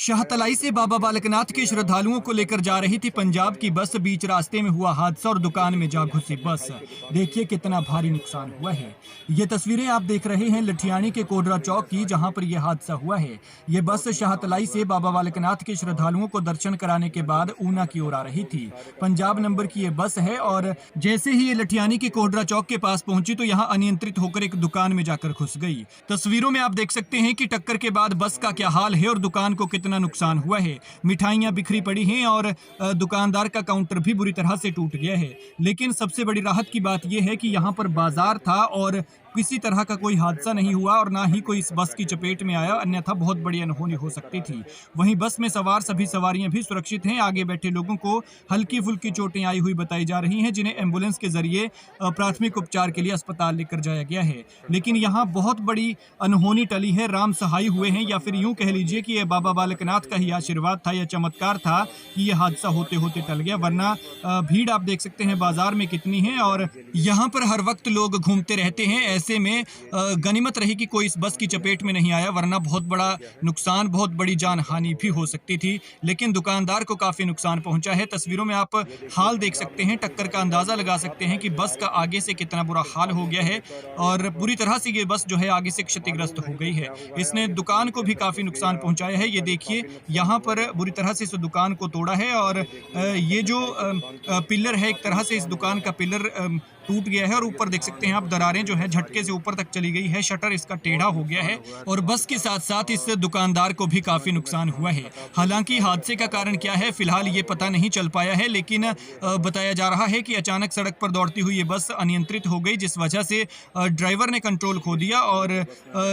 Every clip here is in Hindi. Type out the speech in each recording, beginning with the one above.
शाहतलाई से बाबा बालकनाथ के श्रद्धालुओं को लेकर जा रही थी पंजाब की बस। बीच रास्ते में हुआ हादसा और दुकान में जा घुसी बस। देखिए कितना भारी नुकसान हुआ है। ये तस्वीरें आप देख रहे हैं लठियानी के कोडरा चौक की, जहां पर यह हादसा हुआ है। ये बस शाहतलाई से बाबा बालकनाथ के श्रद्धालुओं को दर्शन कराने के बाद ऊना की ओर आ रही थी। पंजाब नंबर की ये बस है और जैसे ही ये लठियानी के कोडरा चौक के पास पहुंची तो यहाँ अनियंत्रित होकर एक दुकान में जाकर घुस गई। तस्वीरों में आप देख सकते हैं कि टक्कर के बाद बस का क्या हाल है और दुकान को कितना नुकसान हुआ है। मिठाइयां बिखरी पड़ी हैं और दुकानदार का काउंटर भी बुरी तरह से टूट गया है। लेकिन सबसे बड़ी राहत की बात यह है कि यहाँ पर बाजार था और किसी तरह का कोई हादसा नहीं हुआ और ना ही कोई इस बस की चपेट में आया, अन्यथा बहुत बड़ी अनहोनी हो सकती थी। वहीं बस में सवार सभी सवारियां भी सुरक्षित हैं। आगे बैठे लोगों को हल्की फुल्की चोटें आई हुई बताई जा रही हैं, जिन्हें एम्बुलेंस के जरिए प्राथमिक उपचार के लिए अस्पताल लेकर जाया गया है। लेकिन यहाँ बहुत बड़ी अनहोनी टली है, राम सहाय हुए हैं, या फिर यूं कह लीजिए कि यह बाबा बालकनाथ का ही आशीर्वाद था या चमत्कार था कि यह हादसा होते होते टल गया। वरना भीड़ आप देख सकते हैं बाजार में कितनी है और यहाँ पर हर वक्त लोग घूमते रहते हैं। ऐसे में गनीमत रही कि कोई इस बस की चपेट में नहीं आया, वरना बहुत बड़ा नुकसान, बहुत बड़ी जान हानि भी हो सकती थी। लेकिन दुकानदार को काफी नुकसान पहुंचा है। तस्वीरों में आप हाल देख सकते हैं, टक्कर का अंदाजा लगा सकते हैं कि बस का आगे से कितना बुरा हाल हो गया है और बुरी तरह से ये बस जो है आगे से क्षतिग्रस्त हो गई है। इसने दुकान को भी काफी नुकसान पहुंचाया है। ये देखिए यहाँ पर बुरी तरह से इस दुकान को तोड़ा है और ये जो पिलर है, एक तरह से इस दुकान का पिलर टूट गया है और ऊपर देख सकते हैं आप दरारें जो है झटके से ऊपर तक चली गई है। शटर इसका टेढ़ा हो गया है और बस के साथ साथ इस दुकानदार को भी काफी नुकसान हुआ है। हालांकि हादसे का कारण क्या है फिलहाल ये पता नहीं चल पाया है, लेकिन बताया जा रहा है कि अचानक सड़क पर दौड़ती हुई ये बस अनियंत्रित हो गई, जिस वजह से ड्राइवर ने कंट्रोल खो दिया और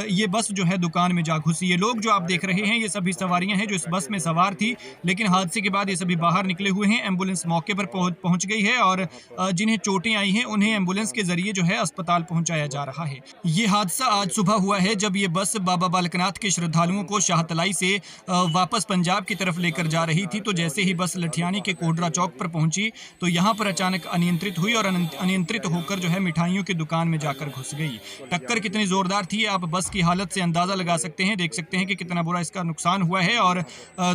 ये बस जो है दुकान में जा घुसी। ये लोग जो आप देख रहे हैं ये सभी सवारियां हैं जो इस बस में सवार थी, लेकिन हादसे के बाद ये सभी बाहर निकले हुए हैं। एम्बुलेंस मौके पर पहुंच गई है और जिन्हें चोटें आई हैं उन्हें एम्बुलेंस के जरिए जो है अस्पताल पहुंचाया जा रहा है। ये हादसा आज सुबह हुआ है जब ये बस बाबा बालकनाथ के श्रद्धालुओं को शाहतलाई से वापस पंजाब की तरफ लेकर जा रही थी। तो जैसे ही बस लठियानी के कोडरा चौक पर पहुंची तो यहाँ पर अचानक अनियंत्रित हुई और अनियंत्रित होकर जो है मिठाइयों की दुकान में जाकर घुस गई। टक्कर कितनी जोरदार थी आप बस की हालत से अंदाजा लगा सकते हैं। देख सकते हैं कि कितना बुरा इसका नुकसान हुआ है और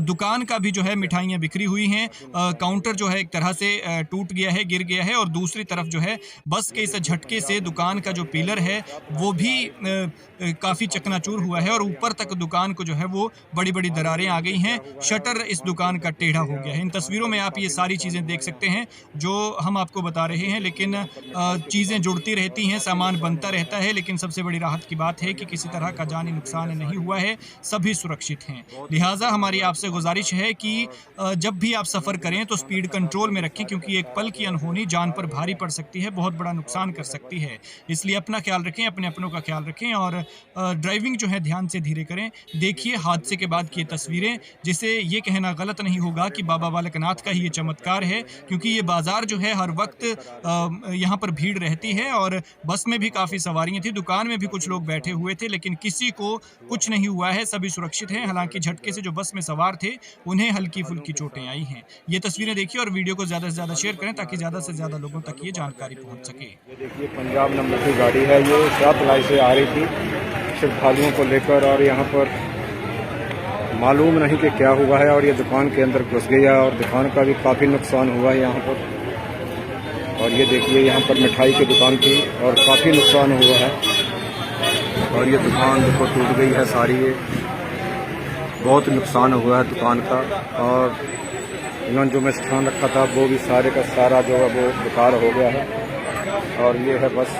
दुकान का भी जो है मिठाइयाँ बिखरी हुई हैं। काउंटर जो है एक तरह से टूट गया है, गिर गया है और दूसरी तरफ जो है बस के इस झटके से दुकान का जो पिलर है वो भी काफी चकनाचूर हुआ है और ऊपर तक दुकान को जो है वो बड़ी बड़ी दरारें आ गई हैं। शटर इस दुकान का टेढ़ा हो गया है। इन तस्वीरों में आप ये सारी चीजें देख सकते हैं जो हम आपको बता रहे हैं, लेकिन चीजें जुड़ती रहती हैं, सामान बनता रहता है। लेकिन सबसे बड़ी राहत की बात है कि किसी तरह का जानी नुकसान नहीं हुआ है, सभी सुरक्षित हैं। लिहाजा हमारी आपसे गुजारिश है कि जब भी आप सफर करें तो स्पीड कंट्रोल में रखें, क्योंकि एक पल की अनहोनी जान पर भारी पड़ सकती है, बहुत बड़ा नुकसान कर सकती है। इसलिए अपना ख्याल रखें, अपने अपनों का ख्याल रखें और ड्राइविंग जो है ध्यान से धीरे करें। देखिए हादसे के बाद की ये तस्वीरें, जिसे ये कहना गलत नहीं होगा कि बाबा बालकनाथ का ही ये चमत्कार है, क्योंकि ये बाजार जो है हर वक्त यहाँ पर भीड़ रहती है और बस में भी काफ़ी सवारियाँ थी, दुकान में भी कुछ लोग बैठे हुए थे, लेकिन किसी को कुछ नहीं हुआ है, सभी सुरक्षित हैं। हालांकि झटके से जो बस में सवार थे उन्हें हल्की फुल्की चोटें आई हैं। ये तस्वीरें देखिए और वीडियो को ज़्यादा से ज़्यादा शेयर करें ताकि ज़्यादा से ज़्यादा लोगों तक ये जानकारी पहुँच सके। ये देखिए पंजाब नंबर की गाड़ी है, ये शाहतलाई से आ रही थी श्रद्धालुओं को लेकर और यहाँ पर मालूम नहीं कि क्या हुआ है और ये दुकान के अंदर घुस गया और दुकान का भी काफ़ी नुकसान हुआ है यहाँ पर। और ये देखिए यहाँ पर मिठाई की दुकान थी और काफ़ी नुकसान हुआ है और ये दुकान देखो टूट गई है सारी, ये बहुत नुकसान हुआ है दुकान का। और यहाँ जो मैं स्थान रखा था वो भी सारे का सारा जो है वो बेकार हो गया है। और ये है बस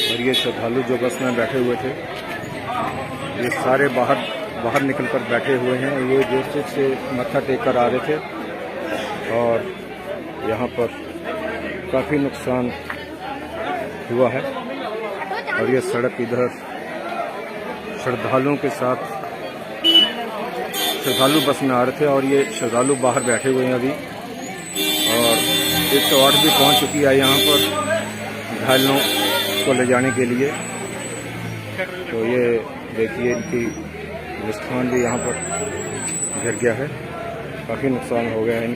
और ये श्रद्धालु जो बस में बैठे हुए थे ये सारे बाहर निकलकर बैठे हुए हैं। ये जोर से मत्था टेक कर आ रहे थे और यहाँ पर काफ़ी नुकसान हुआ है। और ये सड़क इधर श्रद्धालुओं के साथ श्रद्धालु बस में आ रहे थे और ये श्रद्धालु बाहर बैठे हुए हैं अभी। और 108 भी पहुंच चुकी है यहाँ पर घायलों को ले जाने के लिए। तो ये देखिए इनकी स्थान भी यहाँ पर गिर गया है, काफ़ी नुकसान हो गया है।